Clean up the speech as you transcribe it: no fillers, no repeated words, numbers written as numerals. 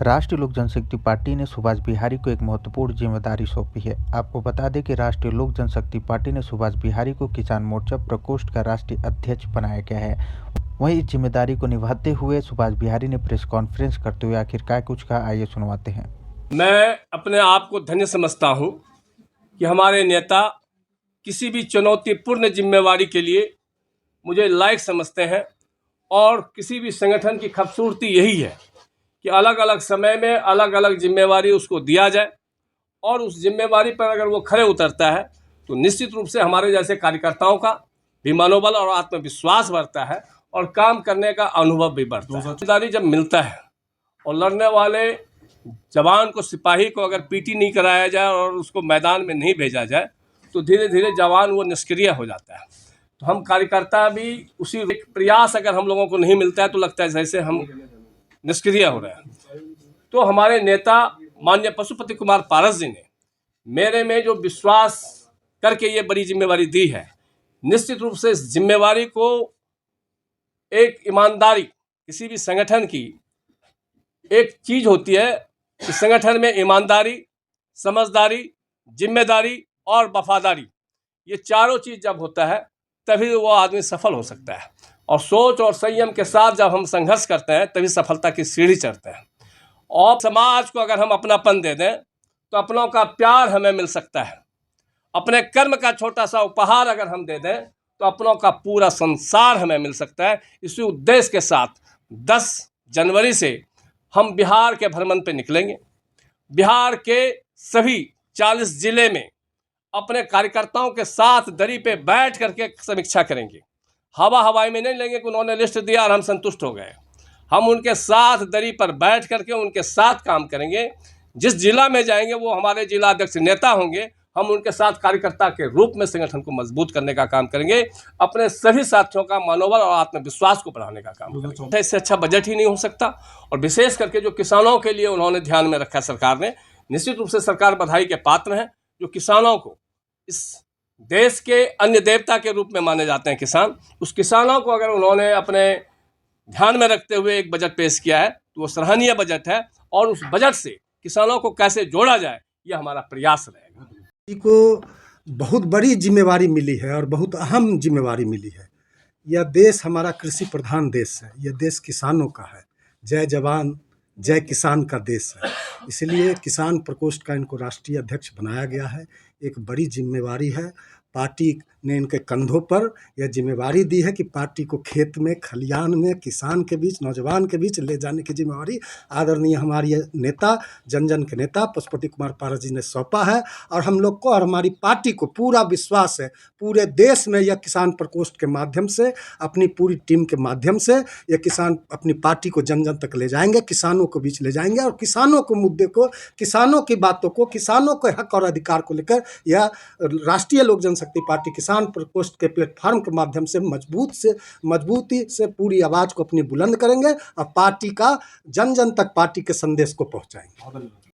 राष्ट्रीय लोक जनशक्ति पार्टी ने सुभाष बिहारी को एक महत्वपूर्ण जिम्मेदारी सौंपी है। आपको बता दें कि राष्ट्रीय लोक जनशक्ति पार्टी ने सुभाष बिहारी को किसान मोर्चा प्रकोष्ठ का राष्ट्रीय अध्यक्ष बनाया गया है। वहीं इस जिम्मेदारी को निभाते हुए सुभाष बिहारी ने प्रेस कॉन्फ्रेंस करते हुए आखिर क्या कुछ कहा, आइए सुनवाते हैं। मैं अपने आप को धन्य समझता हूं कि हमारे नेता किसी भी चुनौतीपूर्ण जिम्मेवारी के लिए मुझे लायक समझते हैं और किसी भी संगठन की खूबसूरती यही है कि अलग अलग समय में अलग अलग जिम्मेवारी उसको दिया जाए और उस जिम्मेवारी पर अगर वो खरे उतरता है तो निश्चित रूप से हमारे जैसे कार्यकर्ताओं का भी मनोबल और आत्मविश्वास बढ़ता है और काम करने का अनुभव भी बढ़ता है। जिम्मेदारी जब मिलता है और लड़ने वाले जवान को, सिपाही को अगर पीटी नहीं कराया जाए और उसको मैदान में नहीं भेजा जाए तो धीरे धीरे जवान वो निष्क्रिय हो जाता है। तो हम कार्यकर्ता भी उसी एक प्रयास अगर हम लोगों को नहीं मिलता है तो लगता है जैसे हम निष्क्रिय हो रहे हैं। तो हमारे नेता माननीय पशुपति कुमार पारस जी ने मेरे में जो विश्वास करके ये बड़ी जिम्मेवारी दी है, निश्चित रूप से इस जिम्मेवारी को एक ईमानदारी, किसी भी संगठन की एक चीज़ होती है कि संगठन में ईमानदारी, समझदारी, जिम्मेदारी और वफादारी, ये चारों चीज़ जब होता है तभी वो आदमी सफल हो सकता है। और सोच और संयम के साथ जब हम संघर्ष करते हैं तभी सफलता की सीढ़ी चढ़ते हैं। और समाज को अगर हम अपनापन दे दें तो अपनों का प्यार हमें मिल सकता है। अपने कर्म का छोटा सा उपहार अगर हम दे दें तो अपनों का पूरा संसार हमें मिल सकता है। इसी उद्देश्य के साथ 10 जनवरी से हम बिहार के भ्रमण पे निकलेंगे। बिहार के सभी 40 जिले में अपने कार्यकर्ताओं के साथ दरी पे बैठ करके समीक्षा करेंगे। हवाई में नहीं लेंगे कि उन्होंने लिस्ट दिया और हम संतुष्ट हो गए। हम उनके साथ दरी पर बैठ करके उनके साथ काम करेंगे। जिस जिला में जाएंगे वो हमारे जिला अध्यक्ष नेता होंगे। हम उनके साथ कार्यकर्ता के रूप में संगठन को मजबूत करने का काम करेंगे, अपने सभी साथियों का मनोबल और आत्मविश्वास को बढ़ाने का काम करेंगे। इससे अच्छा बजट ही नहीं हो सकता। और विशेष करके जो किसानों के लिए उन्होंने ध्यान में रखा सरकार ने, निश्चित रूप से सरकार बधाई के पात्र है। जो किसानों को, इस देश के अन्य देवता के रूप में माने जाते हैं किसान, उस किसानों को अगर उन्होंने अपने ध्यान में रखते हुए एक बजट पेश किया है तो वो सराहनीय बजट है। और उस बजट से किसानों को कैसे जोड़ा जाए ये हमारा प्रयास रहेगा। को बहुत बड़ी जिम्मेवारी मिली है और बहुत अहम जिम्मेवारी मिली है। यह देश हमारा कृषि प्रधान देश है। यह देश किसानों का है। जय जवान जय किसान का देश है। इसलिए किसान प्रकोष्ठ का इनको राष्ट्रीय अध्यक्ष बनाया गया है। एक बड़ी जिम्मेवारी है। पार्टी ने इनके कंधों पर यह जिम्मेवारी दी है कि पार्टी को खेत में, खलियान में, किसान के बीच, नौजवान के बीच ले जाने की जिम्मेवारी आदरणीय हमारे नेता, जन जन के नेता पशुपति कुमार पारस जी ने सौंपा है। और हम लोग को और हमारी पार्टी को पूरा विश्वास है, पूरे देश में यह किसान प्रकोष्ठ के माध्यम से, अपनी पूरी टीम के माध्यम से यह किसान अपनी पार्टी को जन जन तक ले जाएंगे, किसानों को बीच ले जाएंगे और किसानों को मुद्दे को, किसानों की बातों को, किसानों के हक और अधिकार को लेकर यह राष्ट्रीय लोक जनशक्ति पार्टी किसान प्रकोष्ठ के प्लेटफॉर्म के माध्यम से मजबूती से पूरी आवाज को अपनी बुलंद करेंगे और पार्टी का जन जन तक पार्टी के संदेश को पहुंचाएंगे।